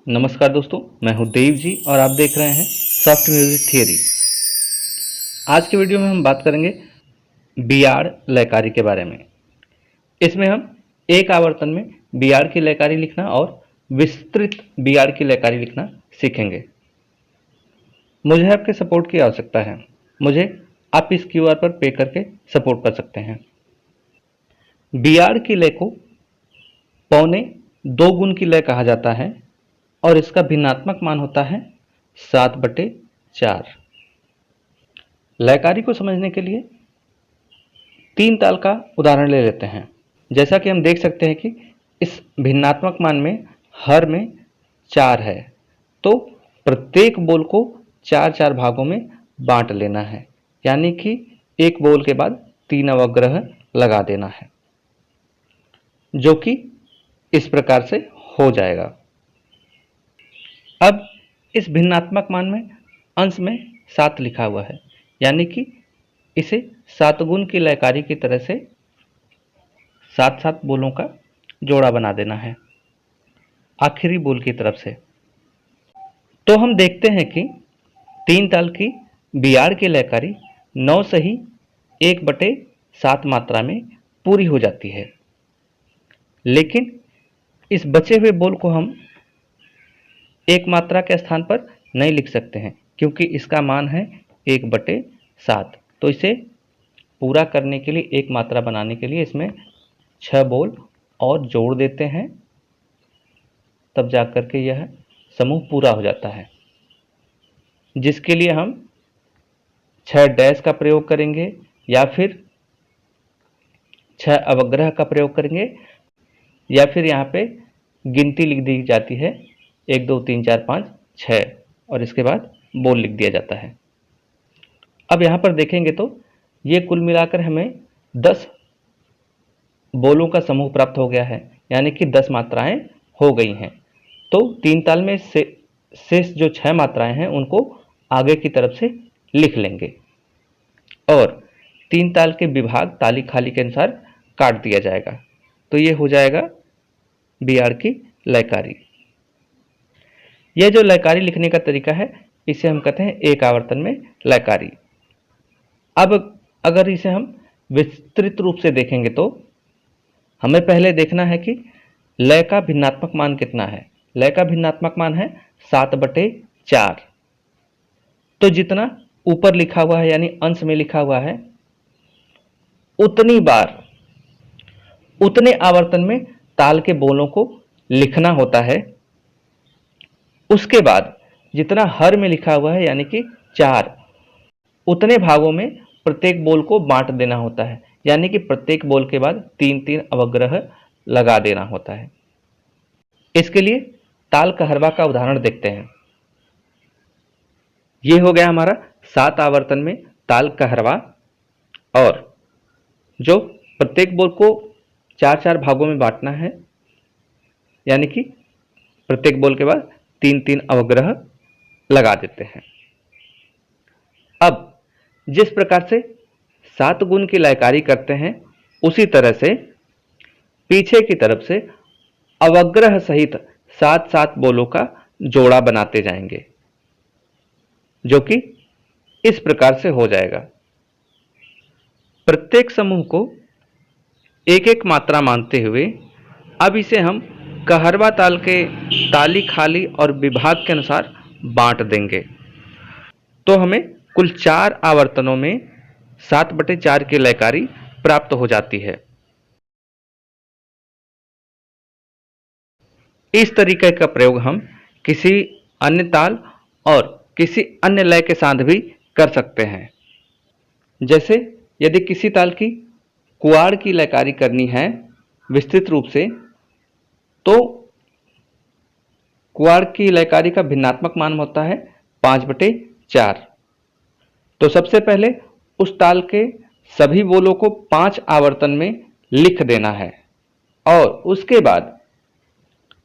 नमस्कार दोस्तों, मैं हूं देव जी और आप देख रहे हैं सॉफ्ट म्यूजिक थियरी। आज की वीडियो में हम बात करेंगे बियाड़ लयकारी के बारे में। इसमें हम एक आवर्तन में बियाड़ की लयकारी लिखना और विस्तृत बियाड़ की लयकारी लिखना सीखेंगे। मुझे आपके सपोर्ट की आवश्यकता है। मुझे आप इस क्यूआर पर पे करके सपोर्ट कर सकते हैं। बियाड़ की लय को पौने 2 गुण की लय कहा जाता है और इसका भिन्नात्मक मान होता है 7/4। लयकारी को समझने के लिए 3 ताल का उदाहरण ले लेते हैं। जैसा कि हम देख सकते हैं कि इस भिन्नात्मक मान में हर में 4 है, तो प्रत्येक बोल को 4-4 भागों में बांट लेना है, यानी कि एक बोल के बाद 3 अवग्रह लगा देना है, जो कि इस प्रकार से हो जाएगा। अब इस भिन्नात्मक मान में अंश में 7 लिखा हुआ है, यानी कि इसे 7 गुण की लयकारी की तरह से 7-7 बोलों का जोड़ा बना देना है आखिरी बोल की तरफ से। तो हम देखते हैं कि 3 ताल की बियाड़ की लयकारी 9 से ही 1/7 मात्रा में पूरी हो जाती है, लेकिन इस बचे हुए बोल को हम एक मात्रा के स्थान पर नहीं लिख सकते हैं, क्योंकि इसका मान है 1/7। तो इसे पूरा करने के लिए, एक मात्रा बनाने के लिए इसमें 6 बोल और जोड़ देते हैं, तब जाकर के यह समूह पूरा हो जाता है, जिसके लिए हम 6 डैश का प्रयोग करेंगे या फिर 6 अवग्रह का प्रयोग करेंगे, या फिर यहाँ पे गिनती लिख दी जाती है 1 2 3 4 5 6 और इसके बाद बोल लिख दिया जाता है। अब यहाँ पर देखेंगे तो ये कुल मिलाकर हमें 10 बोलों का समूह प्राप्त हो गया है, यानी कि 10 मात्राएं हो गई हैं। तो 3 ताल में शेष जो 6 मात्राएं हैं उनको आगे की तरफ से लिख लेंगे और 3 ताल के विभाग ताली खाली के अनुसार काट दिया जाएगा। तो ये हो जाएगा बियाड़ की लयकारी। यह जो लयकारी लिखने का तरीका है, इसे हम कहते हैं एक आवर्तन में लयकारी। अब अगर इसे हम विस्तृत रूप से देखेंगे तो हमें पहले देखना है कि लय का भिन्नात्मक मान कितना है। लय का भिन्नात्मक मान है 7/4। तो जितना ऊपर लिखा हुआ है, यानी अंश में लिखा हुआ है, उतनी बार उतने आवर्तन में ताल के बोलों को लिखना होता है। उसके बाद जितना हर में लिखा हुआ है, यानी कि 4, उतने भागों में प्रत्येक बोल को बांट देना होता है, यानी कि प्रत्येक बोल के बाद 3-3 अवग्रह लगा देना होता है। इसके लिए ताल कहरवा का उदाहरण देखते हैं। यह हो गया हमारा 7 आवर्तन में ताल कहरवा, और जो प्रत्येक बोल को 4-4 भागों में बांटना है, यानी कि प्रत्येक बोल के बाद 3-3 अवग्रह लगा देते हैं। अब जिस प्रकार से 7 गुण की लयकारी करते हैं, उसी तरह से पीछे की तरफ से अवग्रह सहित 7-7 बोलों का जोड़ा बनाते जाएंगे, जो कि इस प्रकार से हो जाएगा। प्रत्येक समूह को एक एक मात्रा मानते हुए अब इसे हम कहरवा ताल के ताली खाली और विभाग के अनुसार बांट देंगे। तो हमें कुल 4 आवर्तनों में 7/4 की लयकारी प्राप्त हो जाती है। इस तरीके का प्रयोग हम किसी अन्य ताल और किसी अन्य लय के साथ भी कर सकते हैं। जैसे यदि किसी ताल की कुआड़ की लयकारी करनी है विस्तृत रूप से, तो कुआड़ की लयकारी का भिन्नात्मक मान होता है 5/4। तो सबसे पहले उस ताल के सभी बोलों को 5 आवर्तन में लिख देना है और उसके बाद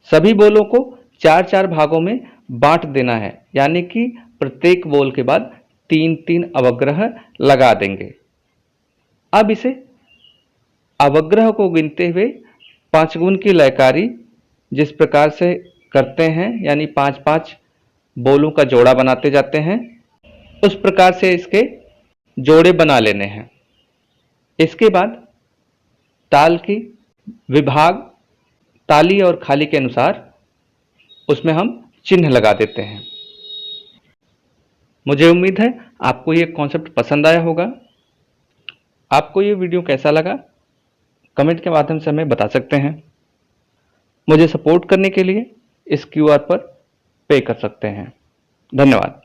सभी बोलों को 4-4 भागों में बांट देना है, यानी कि प्रत्येक बोल के बाद 3-3 अवग्रह लगा देंगे। अब इसे अवग्रह को गिनते हुए 5 गुण की लयकारी जिस प्रकार से करते हैं, यानी 5-5 बोलों का जोड़ा बनाते जाते हैं, उस प्रकार से इसके जोड़े बना लेने हैं। इसके बाद ताल की विभाग ताली और खाली के अनुसार उसमें हम चिन्ह लगा देते हैं। मुझे उम्मीद है आपको ये कॉन्सेप्ट पसंद आया होगा। आपको ये वीडियो कैसा लगा कमेंट के माध्यम से हमें बता सकते हैं। मुझे सपोर्ट करने के लिए इस क्यूआर पर पे कर सकते हैं। धन्यवाद।